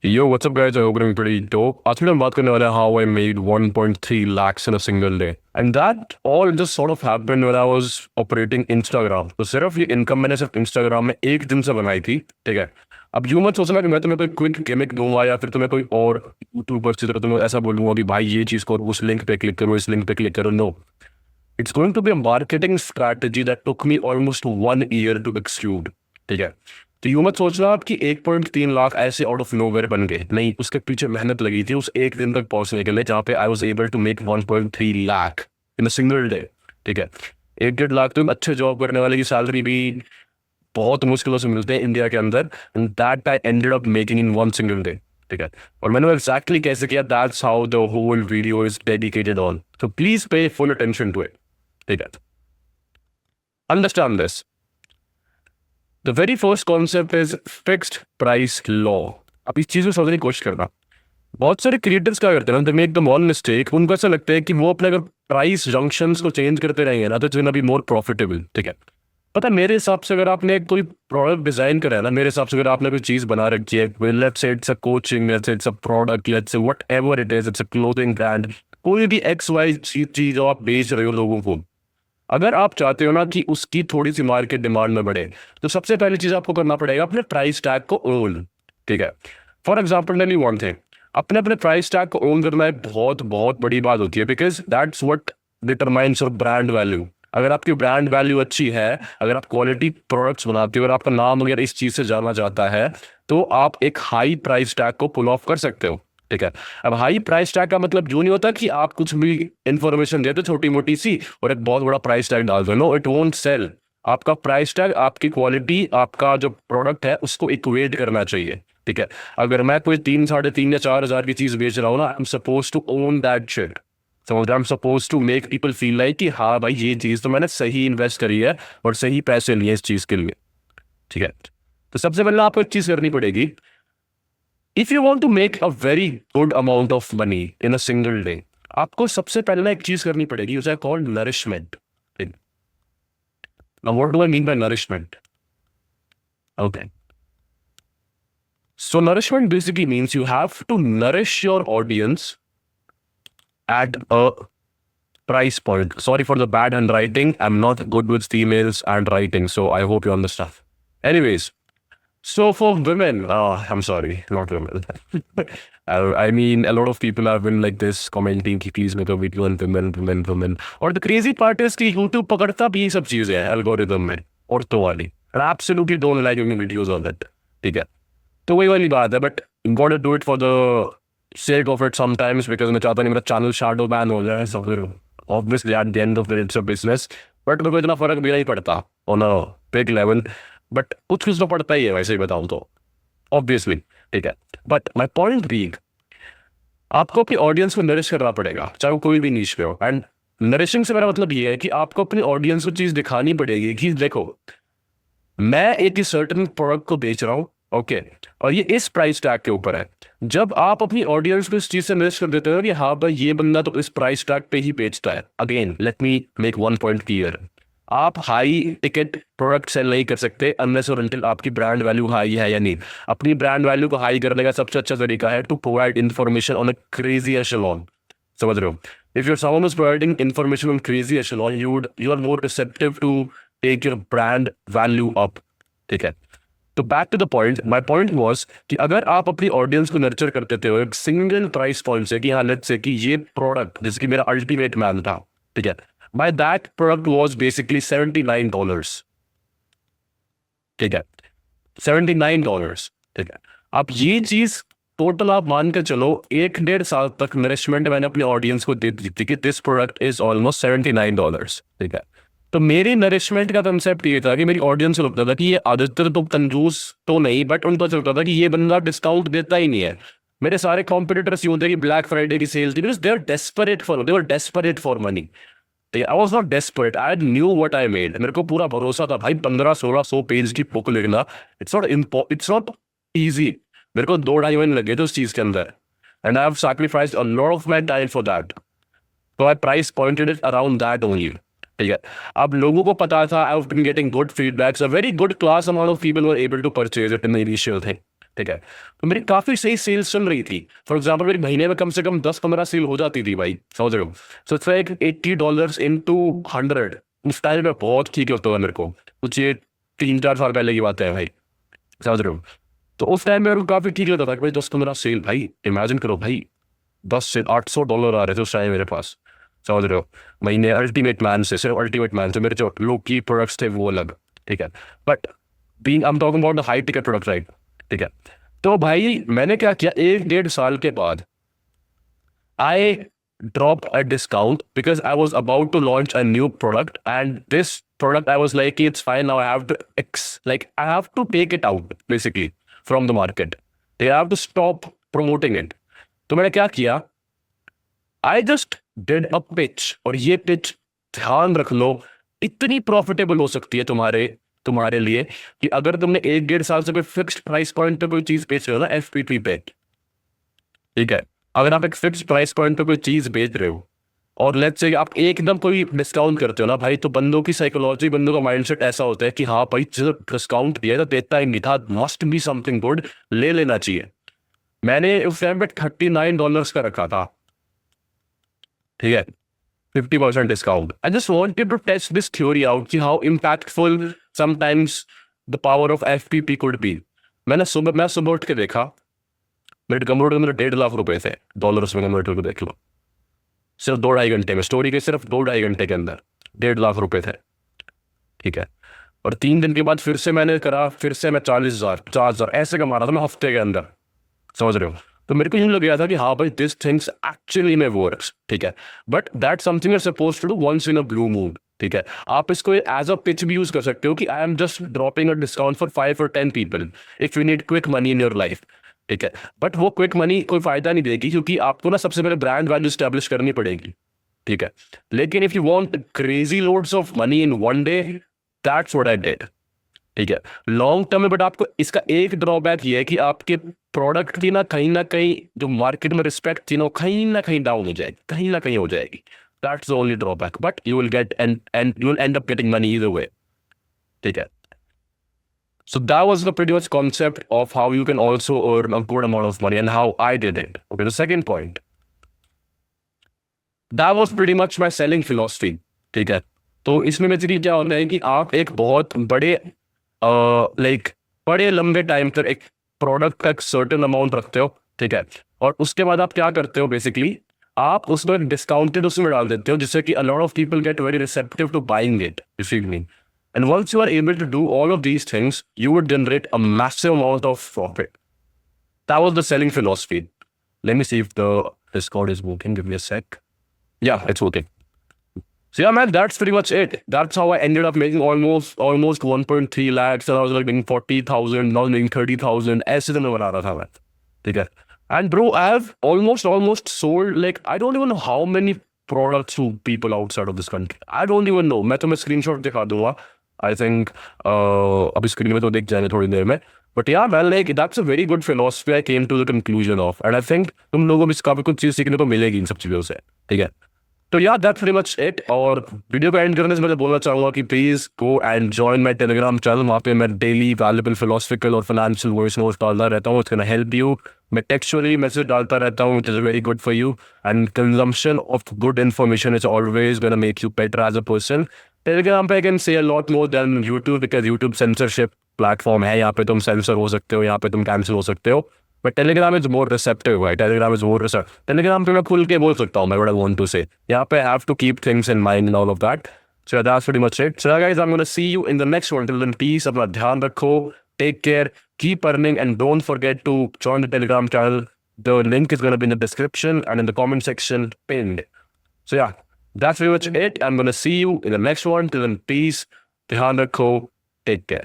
Yo, what's up, guys? I hope you're doing pretty dope. आज फिर हम बात करने वाले हैं how I made 1.3 lakhs in a single day. And that all just sort of happened when I was operating Instagram. तो सिर्फ ये इनकम मैंने सिर्फ Instagram में एक दिन से बनाई थी, ठीक है। अब यूं मत सोचना कि मैं तुम्हें कोई क्विक गिमिक दूंगा या फिर तुम्हें कोई और यूट्यूबर की तरह तुम्हें ऐसा बोलूंगा कि भाई ये चीज़ करो, उस लिंक पे क्लिक करो, इस लिंक पे क्लिक करो। No, it's going to be a marketing strategy that took me almost 1 year to execute, ठीक है। तो यूं मत सोचना आप कि 1.3 लाख ऐसे आउट ऑफ नोवेयर बन गए, नहीं, उसके पीछे मेहनत लगी थी उस एक दिन तक पहुंचने के लिए जहाँ पे I was able to make 1.3 lakh in a single day, ठीक है। 1.5 लाख तो अच्छे जॉब करने वाले की सैलरी भी बहुत मुश्किलों से मिलते हैं इंडिया के अंदर, and that I ended up making in 1 single day, ठीक है। और मैंने एग्जैक्टली कैसे किया, that's how the whole video is dedicated on, so please pay full attention to it, ठीक है। Understand this. The very first concept is fixed price law. अब इस चीज़ को समझने की कोशिश करना। बहुत सारे क्रिएटर्स क्या करते हैं ना, they make the one mistake. उनको ऐसा लगता है कि वो अपने अगर प्राइस जंक्शंस को चेंज करते रहेंगे ना तो it's gonna be more profitable, ठीक है। पता है, मेरे हिसाब से अगर आपने कोई प्रोडक्ट डिजाइन करा है ना, मेरे हिसाब से अगर आपने कोई चीज़ बना रखी है, let's say it's a coaching, let's say it's a product, let's say whatever it is, it's a clothing brand, कोई भी एक्स वाई चीज़ जो आप बेच रहे हो लोगों को, अगर आप चाहते हो ना कि उसकी थोड़ी सी मार्केट डिमांड में बढ़े, तो सबसे पहली चीज आपको करना पड़ेगा अपने प्राइस टैग को ओन, ठीक है। For example tell you one thing, अपने अपने प्राइस टैग को ओन करना एक बहुत बहुत बड़ी बात होती है, because that's what determines your brand value. अगर आपकी ब्रांड वैल्यू अच्छी है, अगर आप क्वालिटी प्रोडक्ट्स बनाते हो, अगर आपका नाम अगर इस चीज से जाना जाता है, तो आप एक हाई प्राइस टैग को पुल ऑफ कर सकते हो, ठीक है। अब हाई प्राइस टैग का मतलब जो नहीं होता कि आप कुछ भी इंफॉर्मेशन देते छोटी मोटी सी और एक बहुत बड़ा प्राइस टैग डाल दो, नो, इट वोंट सेल। आपका प्राइस टैग आपकी क्वालिटी, आपका जो प्रोडक्ट है उसको इक्वेट करना चाहिए, ठीक है। अगर मैं कोई 3, 3.5 या 4 हज़ार की चीज बेच रहा हूँ ना, I am suppose to own that shit. समझ, I am suppose to make people feel like कि हाँ भाई ये चीज तो मैंने सही इन्वेस्ट करी है और सही पैसे लिए इस चीज के लिए, ठीक है। तो सबसे पहले आपको एक चीज करनी पड़ेगी। If you want to make a very good amount of money in a single day, आपको सबसे पहले ना एक चीज करनी पड़ेगी, उसे called nourishment. Now, what do I mean by nourishment? Okay. So, nourishment basically means you have to nourish your audience at a price point. Sorry for the bad handwriting. I'm not good with females and writing, so I hope you understand. Anyways, so for women, I'm sorry, not women. I mean, a lot of people have been like this commenting कि please make a video on women, women, women. और the crazy part is कि YouTube पकड़ता भी ये सब चीजें हैं algorithm में, औरतों वाली. And I absolutely don't like doing videos on that. ठीक है, तो वही वाली बात है, but you gotta do it for the sake of it sometimes, because मैं चाहता नहीं मेरा चैनल shadow ban हो जाए, so obviously at the end of the day it's a business. But मेरे को इतना फर्क भी नहीं पड़ता on a big level. But कुछ कुछ तो पड़ता ही है, वैसे ही बताऊं तो ऑब्वियसली, ठीक है। बट माई पॉइंट बीइंग, आपको अपनी ऑडियंस को नरिश करना पड़ेगा, चाहे वो कोई भी नीश पे हो। एंड नरिशिंग से मेरा मतलब ये है कि आपको अपनी ऑडियंस को चीज दिखानी पड़ेगी कि देखो, मैं एक सर्टेन प्रोडक्ट को बेच रहा हूँ, ओके, और ये इस प्राइस टैग के ऊपर है। जब आप अपनी ऑडियंस को इस चीज से नरिश कर देते हो कि हाँ भाई ये बंदा तो इस प्राइस टैग पे ही बेचता है, again let me make one point clear, आप हाई टिकट प्रोडक्ट सेल नहीं कर सकते अनलेस और अनटिल आपकी ब्रांड वैल्यू हाई है या नहीं। अपनी ब्रांड वैल्यू को हाई करने का सबसे अच्छा तरीका है to provide information on a crazy echelon. समझ रहे हो? If your someone is providing information on crazy echelon, you are more receptive to take your brand value up, ठीक है। तो back to the point, my point was कि अगर आप अपनी ऑडियंस को नर्चर कर देते हो एक सिंगल प्राइस पॉइंट से कि हाँ लेट्स से कि ये प्रोडक्ट जैसे कि मेरा अल्टीमेट मैन था, ठीक है, by that product was basically $79, ठीक है, $79, ठीक है। अब ये चीज टोटल आप मान के चलो 1-1.5 साल तक नरिशमेंट मैंने अपनी ऑडियंस को दे दी थी कि दिस प्रोडक्ट इज ऑलमोस्ट $79, ठीक है। तो मेरी नरिशमेंट का कंसेप्ट ये था कि मेरी ऑडियंस को लगता था कि ये आदित्य तो कंजूस तो नहीं, बट उनको चलता था कि ये बंदा डिस्काउंट देता ही नहीं है। मेरे सारे कॉम्पिटिटर्स यूं थे कि ब्लैक फ्राइडे की सेल थी, because they were desperate for money. I was not desperate, I knew what I made. मेरे को पूरा भरोसा था भाई, 1500-1600 पेज की बुक लिखना इट्स नॉट ईजी। मेरे को 2-2.5 महीने लगे थे उस चीज के अंदर, and I have sacrificed a lot of my time for that. तो I price pointed it around that only, ठीक है। अब लोगों को पता था, I have been getting good feedbacks, a very good class amount of people were able to purchase it in the initial thing. ठीक है। तो मेरी काफी सही सेल्स चल रही थी। फॉर एग्जाम्पल मेरी महीने में कम से कम 10-15 सेल हो जाती थी भाई, समझ रहे हो। सो इट्स लाइक $80 into 100 उस टाइम में बहुत ठीक होता है मेरे को। कुछ ये 3-4 साल पहले की बात है भाई, समझ रहे हो। तो उस टाइम में मेरे को काफी ठीक लगता था कि भाई 10-15 सेल, भाई इमेजिन करो भाई 10 से $800 आ रहे थे उस टाइम मेरे पास, समझ रहे हो। महीने अल्टीमेट मैन से, सिर्फ अल्टीमेट मैन से, मेरे जो लो की प्रोडक्ट्स थे वो अलग, ठीक है। But being I am talking about the high ticket product, right, ठीक है। तो भाई मैंने क्या किया, 1-1.5 साल के बाद I drop a discount because I was about to launch a new product and this product I was like it's fine now, I have to I have to take it out basically from the market. I have to stop promoting it. तो मैंने क्या किया, I just did a pitch, और ये pitch ध्यान रख लो इतनी profitable हो सकती है तुम्हारे लिए कि अगर तुमने 1-1.5 साल से कोई फिक्स्ड प्राइस पॉइंट पे कोई चीज बेच रहे हो ना, FPP पे, ठीक है। अगर आप एक फिक्स्ड प्राइस पॉइंट पे कोई चीज बेच रहे हो और लेट्स से आप एकदम कोई डिस्काउंट करते हो ना भाई, तो बंदों की साइकोलॉजी, बंदों का माइंडसेट ऐसा होता है कि हाँ भाई जो डिस्काउंट दिया तो देता ही नहीं था, मस्ट बी समथिंग गुड, ले लेना चाहिए। मैंने उस टाइम पे $39 का रखा था, ठीक है, 50% discount. I just wanted to test this theory out कि how impactful sometimes the power of FPP could be. मैं सुबह उठ के देखा, मेरे कंप्यूटर में 1.5 लाख रुपए थे, डॉलर्स में कन्वर्ट करके देख लो, सिर्फ 2-2.5 घंटे में, स्टोरी के सिर्फ 2-2.5 घंटे के अंदर 1.5 लाख रुपए थे, ठीक है। और 3 दिन के बाद फिर से मैंने करा, फिर से मैं 40,000 ऐसे कमा रहा था मैं हफ्ते के अंदर, समझ रहे हो। तो मेरे को यूं लग गया था कि हाँ भाई दिस थिंग्स एक्चुअली में वर्क्स, ठीक है। But that something is suppose to do once in a blue moon, ठीक है। आप इसको एज अ पिच भी यूज कर सकते हो कि I am just dropping a discount for 5 or 10 people if you need quick money in your life, ठीक है। बट वो क्विक मनी कोई फायदा नहीं देगी क्योंकि आपको ना सबसे पहले ब्रांड वैल्यू स्टैब्लिश करनी पड़ेगी, ठीक है। लेकिन if you want crazy loads of money in one day, that's what I did, ठीक है, लॉन्ग टर्म में। बट आपको इसका एक ड्रॉबैक ये है कि आपके प्रोडक्ट की ना कहीं जो मार्केट में रिस्पेक्ट थी ना कहीं डाउन हो जाएगी, कहीं ना कहीं हो जाएगी। That's the only drawback, but you will get and you will and up getting money either way, ठीक है। So that was the pretty much concept of how you can also earn a good amount of money and how I did it. Okay, the second point. That was pretty much my selling philosophy, ठीक है। तो इसमें basically क्या होता है कि आप एक बहुत बड़े बड़े लंबे टाइम तक एक प्रोडक्ट का एक सर्टेन अमाउंट रखते हो, ठीक है। और उसके बाद आप क्या करते हो, बेसिकली आप उसमें डिस्काउंटेड उसमें डाल देते हो, जिससे कि a lot of people get very receptive to buying it, you see me. And once you are able to do all of these things, you would generate a massive amount of profit. That was the selling philosophy. Let me see if the Discord is working. Give me a sec. Yeah, it's working. So yeah, man, that's pretty much it. That's how I ended up making almost 1.3 lakhs, and I was like making 40,000, now making 30,000. ऐसे दिन में बना रहा था मैं, ठीक है। And bro, I have almost sold, like, I don't even know how many products to people outside of this country. I don't even know. मैं तुम्हें स्क्रीनशॉट दिखा दूंगा। I think अभी स्क्रीन में तो देख जाएंगे थोड़ी देर में। But yeah, man, like that's a very good philosophy I came to the conclusion of, and I think तुम लोगों को भी काफी कुछ चीज सीखने को मिलेगी इन सब चीजों से, ठीक है। तो यार दैट्स प्रीटी मच इट। और वीडियो को एंड करने से मैं बोलना चाहूंगा कि please go and join my Telegram channel. वहाँ पे मैं डेली वैल्यूएबल फिलोसफिकल और फाइनेंशियल वॉइस नोट्स डालता रहता हूँ। It's gonna help you. मैं टेक्सचुअली मैसेज डालता रहता हूँ, it is very good for you, and consumption of good information is always gonna make you better as a person. Telegram पे I can say a lot more than YouTube, because YouTube censorship platform है। यहाँ पे तुम sensor हो सकते हो, यहाँ पे तुम कैंसिल हो सकते हो। But Telegram is more receptive, भाई। Telegram is more receptive. Telegram पे मैं खुल के बोल सकता हूँ मैं what I want to say. यहाँ पे I have to keep things in mind and all of that. So that's pretty much it. So guys, I am gonna see you in the next one. Till then peace, अपना ध्यान रखो, take care, keep earning, and don't forget to join the Telegram channel. The link is going to be in the description and in the comment section pinned. So yeah, that's pretty much it. I'm going to see you in the next one. Till then, peace. Dhyan rakho. Take care.